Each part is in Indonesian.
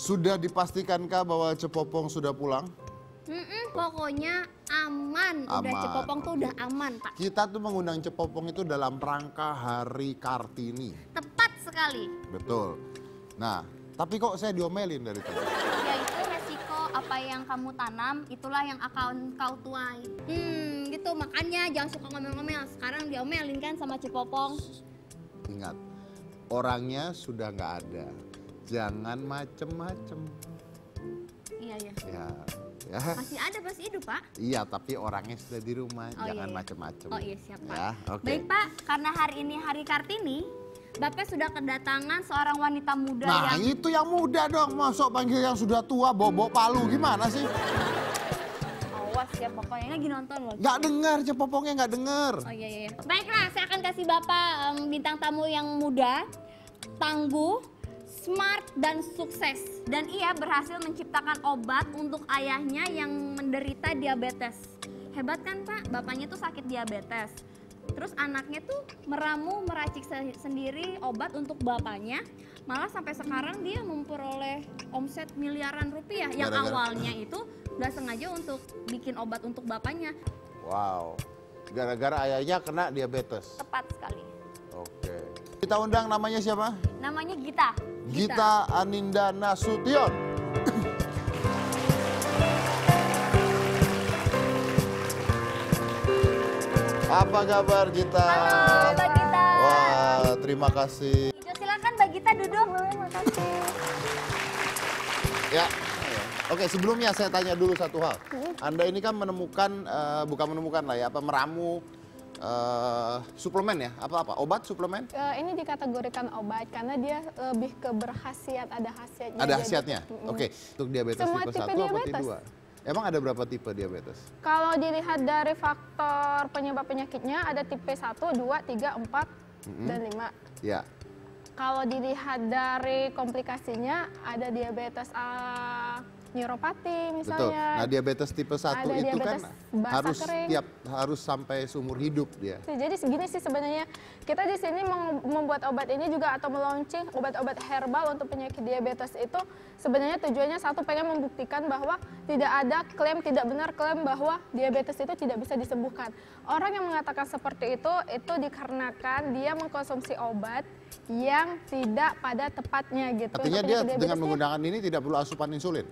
Sudah dipastikankah bahwa Cepopong sudah pulang? Pokoknya aman. Udah Aman, Cepopong tuh oke. udah aman, Pak. Kita tuh mengundang Cepopong itu dalam rangka Hari Kartini. Tepat sekali. Betul. Nah, tapi kok saya diomelin dari tadi? Ya itu resiko apa yang kamu tanam, itulah yang akan kau tuai. Gitu makanya jangan suka ngomel-ngomel. Sekarang diomelin kan sama Cepopong. Ingat, orangnya sudah nggak ada. Jangan macem-macem. Iya, iya. Ya. Masih ada, masih hidup, Pak. Iya, tapi orangnya sudah di rumah. Oh, Jangan iya. macem-macem. Oh iya, siap, Pak. Ya, oke. Baik, Pak. Karena hari ini Hari Kartini, Bapak sudah kedatangan seorang wanita muda Nah, yang... itu yang muda dong. Masuk panggil yang sudah tua, bobok palu. Gimana sih? Awas ya, Bapak. Ini lagi nonton loh. Nggak dengar, Cepopongnya nggak dengar. Oh iya, iya. Baiklah, saya akan kasih Bapak bintang tamu yang muda, tangguh, smart, dan sukses. Dan ia berhasil menciptakan obat untuk ayahnya yang menderita diabetes. Hebat kan, Pak? Bapaknya tuh sakit diabetes. Terus anaknya tuh meramu, meracik sendiri obat untuk bapaknya. Malah sampai sekarang dia memperoleh omset miliaran rupiah. Yang Gara-gara- awalnya itu nggak sengaja untuk bikin obat untuk bapaknya. Wow. Gara-gara ayahnya kena diabetes. Tepat sekali. Oke. Kita undang namanya siapa? Namanya Gita. Gita Aninda Nasution. Apa kabar Gita? Halo, Mbak Gita. Wah, terima kasih. Hijau, silakan Mbak Gita duduk. Terima kasih. Ya. Oke, sebelumnya saya tanya dulu satu hal. Anda ini kan menemukan, bukan menemukan lah ya, apa meramu suplemen ya? Apa-apa? Obat suplemen? Ini dikategorikan obat karena dia lebih ke berkhasiat, ada khasiatnya. Ada Jadi, khasiatnya? Oke, untuk diabetes Semua tipe tipe 1 apa tipe diabetes. 2? Emang ada berapa tipe diabetes? Kalau dilihat dari faktor penyebab penyakitnya ada tipe 1, 2, 3, 4, dan 5. Ya. Kalau dilihat dari komplikasinya ada diabetes neuropati Betul. misalnya. Nah, diabetes tipe 1 Ada itu kan diabetes basah kering. harus sampai seumur hidup dia. Jadi segini sih sebenarnya kita di sini membuat obat ini juga atau melaunching obat-obat herbal untuk penyakit diabetes itu sebenarnya tujuannya satu, pengen membuktikan bahwa tidak ada klaim, tidak benar klaim bahwa diabetes itu tidak bisa disembuhkan. Orang yang mengatakan seperti itu dikarenakan dia mengkonsumsi obat yang tidak pada tepatnya gitu. Artinya Untuk dia penyakit dengan diabetesnya menggunakan ini tidak perlu asupan insulin.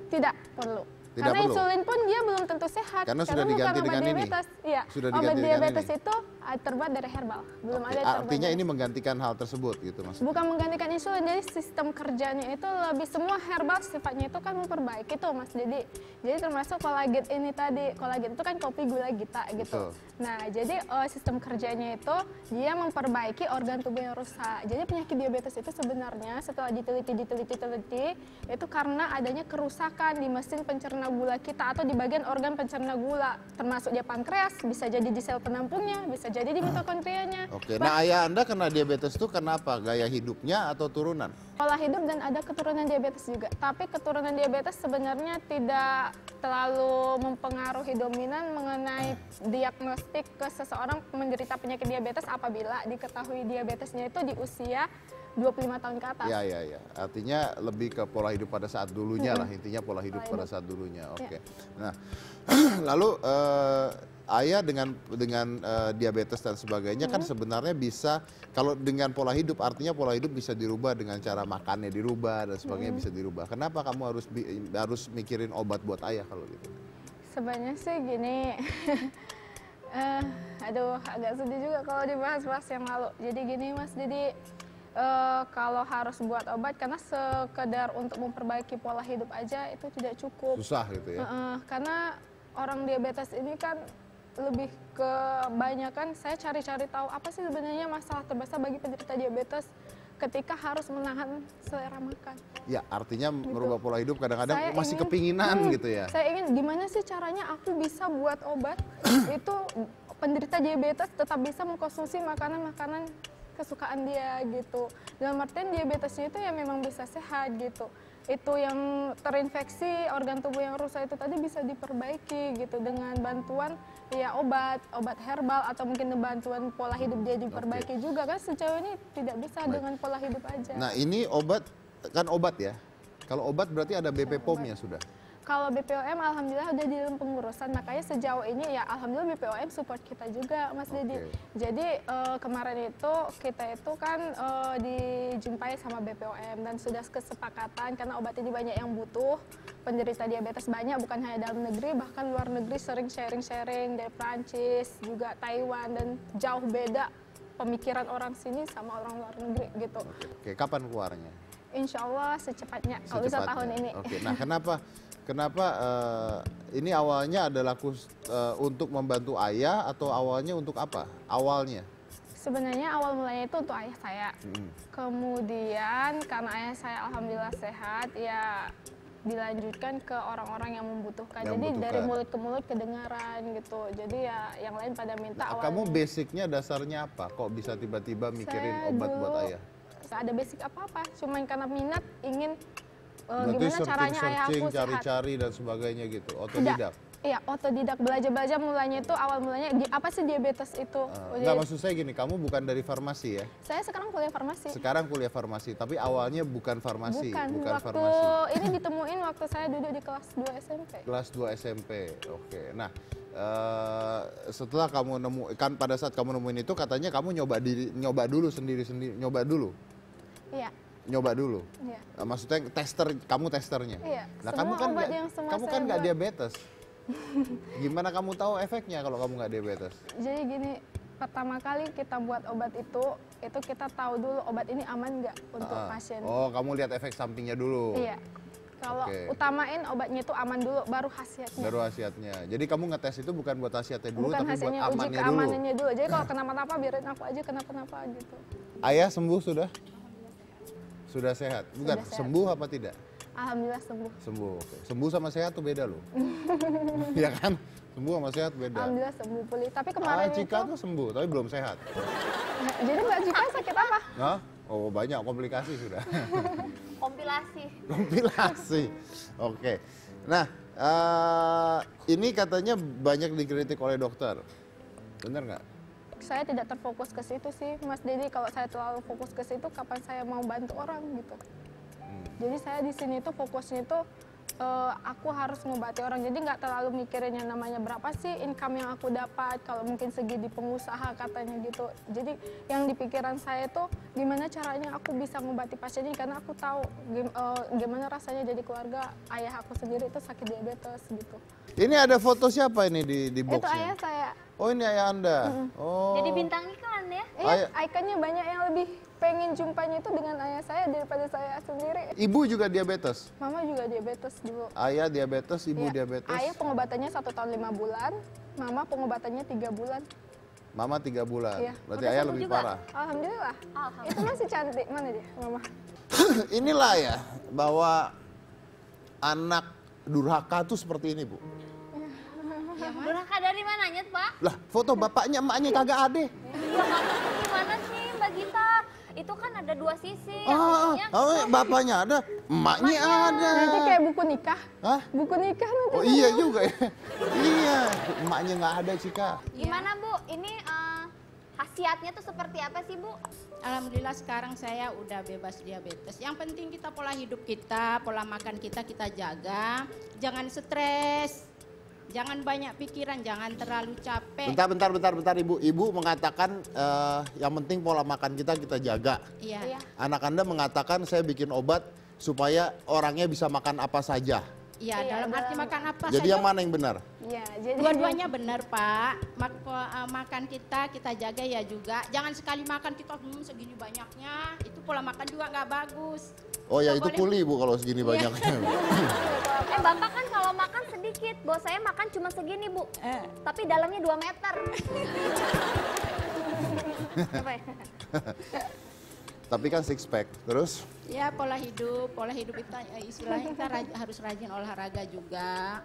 tidak perlu. Tidak Karena perlu. insulin pun dia belum tentu sehat. Karena sudah bukan diganti obat dengan ini. diabetes. Iya. Sudah Obat diganti dengan diabetes ini. itu terbuat dari herbal. Belum Oke, ada terbuat artinya dari- ini menggantikan hal tersebut gitu maksudnya. bukan menggantikan insulin, jadi sistem kerjanya itu lebih, semua herbal sifatnya itu kan memperbaiki tuh Mas. Jadi termasuk kolagen ini tadi, kolagen itu kan kopi gula Gita gitu. Betul. Nah, jadi sistem kerjanya itu dia memperbaiki organ tubuh yang rusak. Jadi penyakit diabetes itu sebenarnya setelah diteliti itu karena adanya kerusakan di mesin pencerna gula kita atau di bagian organ pencerna gula, termasuk dia pankreas, bisa jadi di sel penampungnya, bisa jadi di mitokondrianya. Oke, nah ayah Anda kena diabetes itu kenapa? Gaya hidupnya atau turunan? Pola hidup dan ada keturunan diabetes juga. Tapi keturunan diabetes sebenarnya tidak terlalu mempengaruhi dominan mengenai diagnostik ke seseorang menderita penyakit diabetes apabila diketahui diabetesnya itu di usia 25 tahun ke atas. Ya. Artinya lebih ke pola hidup pada saat dulunya lah, intinya pola hidup pada saat dulunya. Oke. Nah, lalu ayah dengan diabetes dan sebagainya kan sebenarnya bisa, kalau dengan pola hidup artinya pola hidup bisa dirubah dengan cara makannya dirubah dan sebagainya bisa dirubah. Kenapa kamu harus mikirin obat buat ayah kalau gitu? Sebenarnya sih gini, aduh agak sedih juga kalau dibahas-bahas yang lalu. Jadi gini Mas, jadi kalau harus buat obat karena sekedar untuk memperbaiki pola hidup aja itu tidak cukup. Susah gitu ya? Karena orang diabetes ini kan lebih kebanyakan saya cari-cari tahu apa sih sebenarnya masalah terbesar bagi penderita diabetes ketika harus menahan selera makan. Ya, artinya merubah pola hidup kadang-kadang Saya masih ingin- kepinginan gitu ya? Saya ingin gimana sih caranya aku bisa buat obat itu penderita diabetes tetap bisa mengkonsumsi makanan-makanan kesukaan dia gitu. Dalam artian diabetesnya itu ya memang bisa sehat gitu. Itu yang terinfeksi organ tubuh yang rusak itu tadi bisa diperbaiki gitu dengan bantuan ya obat herbal atau mungkin bantuan pola hidup dia diperbaiki juga kan sejauh ini tidak bisa Baik. dengan pola hidup aja. Nah, ini obat kan obat ya? Kalau obat berarti ada BP POM-nya sudah? Kalau BPOM alhamdulillah udah di dalam pengurusan, makanya sejauh ini ya alhamdulillah BPOM support kita juga Mas Dedi. Jadi kemarin itu kita itu kan dijumpai sama BPOM dan sudah kesepakatan karena obat ini banyak yang butuh, penderita diabetes banyak bukan hanya dalam negeri, bahkan luar negeri sering sharing-sharing dari Prancis, juga Taiwan, dan jauh beda pemikiran orang sini sama orang luar negeri gitu. Oke, kapan keluarnya? Insya Allah secepatnya, kalau bisa tahun ini. Oke, nah kenapa ini awalnya adalah untuk membantu ayah atau awalnya untuk apa? Awalnya? Sebenarnya awal mulanya itu untuk ayah saya. Kemudian karena ayah saya alhamdulillah sehat, ya dilanjutkan ke orang-orang yang membutuhkan. Jadi dari mulut ke mulut kedengaran gitu. Jadi ya yang lain pada minta. Nah, kamu basicnya dasarnya apa? Kok bisa tiba-tiba mikirin obat buat ayah? Saya ada basic apa-apa, cuman karena minat ingin gimana caranya ayah aku sehat. Cari-cari dan sebagainya gitu, otodidak? Iya, otodidak, belajar-belajar mulanya itu, awal mulanya, apa sih diabetes itu? Enggak, maksud saya gini, kamu bukan dari farmasi ya? Saya sekarang kuliah farmasi. Sekarang kuliah farmasi, tapi awalnya bukan farmasi? Bukan farmasi. Ini ditemuin waktu saya duduk di kelas 2 SMP. Kelas 2 SMP, oke. Nah, setelah kamu kan pada saat kamu nemuin itu katanya kamu nyoba dulu sendiri-sendiri, nyoba dulu? Iya. Nyoba dulu? Iya. Maksudnya kamu testernya? Iya. Nah, kamu kan nggak diabetes. Gimana kamu tahu efeknya kalau kamu nggak diabetes? Jadi gini, pertama kali kita buat obat itu kita tahu dulu obat ini aman nggak untuk pasien. Oh, kamu lihat efek sampingnya dulu? Iya. Kalau utamain obatnya itu aman dulu, baru khasiatnya. Baru khasiatnya. Jadi kamu ngetes itu bukan buat khasiatnya dulu, bukan tapi buat uji amannya dulu? keamanannya dulu. Jadi kalau kenapa-napa biarin aku aja kenapa-napa gitu. Ayah sembuh sudah? Sudah sehat? Bukan, sehat. Sembuh apa tidak? Alhamdulillah sembuh. Sembuh, oke. Sembuh sama sehat tuh beda loh. Iya kan? Sembuh sama sehat beda. Alhamdulillah sembuh pulih. Tapi kemarin Cika tuh sembuh, tapi belum sehat. Jadi Mbak Cika sakit apa? Hah? Oh, banyak komplikasi sudah. Kompilasi. Oke. Nah, ini katanya banyak dikritik oleh dokter. Benar nggak? Saya tidak terfokus ke situ sih, Mas Dedi. Kalau saya terlalu fokus ke situ, kapan saya mau bantu orang gitu. Jadi saya di sini tuh fokusnya itu aku harus ngobati orang. Jadi nggak terlalu mikirin yang namanya berapa sih income yang aku dapat. Kalau mungkin segi di pengusaha katanya gitu. Jadi yang di pikiran saya tuh gimana caranya aku bisa ngobati pasien ini. Karena aku tahu gimana rasanya jadi keluarga ayah aku sendiri itu sakit diabetes gitu. Ini ada foto siapa ini di boxnya? Itu ayah saya. Oh, ini ayah Anda? Oh. Jadi bintang iklan ya? Iya, ikonnya banyak yang lebih pengen jumpanya itu dengan ayah saya daripada saya sendiri. Ibu juga diabetes? Mama juga diabetes dulu. Ayah diabetes, ibu diabetes? Ayah pengobatannya 1 tahun 5 bulan, mama pengobatannya 3 bulan. Mama 3 bulan? Iya. Berarti Udah ayah sembuh lebih juga? parah? Alhamdulillah. Itu masih cantik. Mana dia, mama? Inilah ya, bahwa anak durhaka tuh seperti ini, Bu. Durhaka dari mananya, Pak? Lah, foto bapaknya, emaknya kagak ada. Iya, maksudnya gimana sih, Mbak Gita? Itu kan ada dua sisi. Yang Bapaknya ada, emaknya ada. Nanti kayak buku nikah. Hah? Buku nikah nanti. Oh iya juga ya. Iya, emaknya nggak ada, Cika. Gimana, Bu? Ini khasiatnya tuh seperti apa sih, Bu? Alhamdulillah sekarang saya udah bebas diabetes. Yang penting kita pola hidup kita, pola makan kita jaga. Jangan stres. Jangan banyak pikiran, jangan terlalu capek. Bentar, Ibu. Ibu mengatakan yang penting pola makan kita jaga. Iya. Anak Anda mengatakan saya bikin obat supaya orangnya bisa makan apa saja. Iya, dalam arti makan apa Jadi saja. yang mana yang benar? Iya, jadi Dua-duanya benar, Pak. Makan kita jaga ya juga. Jangan sekali makan kita segini banyaknya. Itu pola makan juga nggak bagus. Oh ya, Nggak itu boleh. kuli, Bu, kalau segini banyaknya. Bapak kan kalau makan sedikit, bos saya makan cuma segini, Bu. Tapi dalamnya 2 meter. Apa ya? Tapi kan six pack. Terus? Ya pola hidup kita istilahnya kita harus rajin olahraga juga.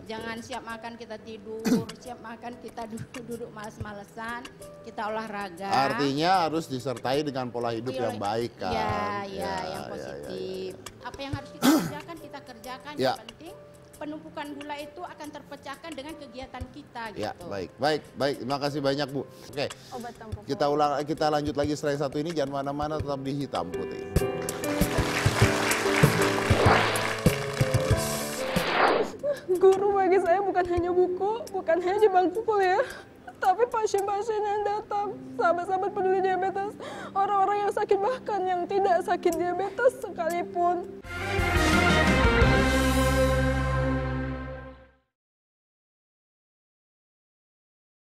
Jangan siap makan kita tidur, siap makan kita duduk males-malesan, kita olahraga. Artinya harus disertai dengan pola hidup yang baik kan? Iya, yang positif. Apa yang harus kita kerjakan, kita kerjakan. Ya. Yang penting penumpukan gula itu akan terpecahkan dengan kegiatan kita gitu. Ya, baik. Terima kasih banyak, Bu. Oke, obat tampuk. kita lanjut lagi setelah satu ini. Jangan mana-mana, tetap di Hitam Putih. guru bagi saya bukan hanya buku, bukan hanya di bangku kuliah, tapi pasien-pasien yang datang, sahabat-sahabat peduli diabetes, orang-orang yang sakit bahkan yang tidak sakit diabetes sekalipun.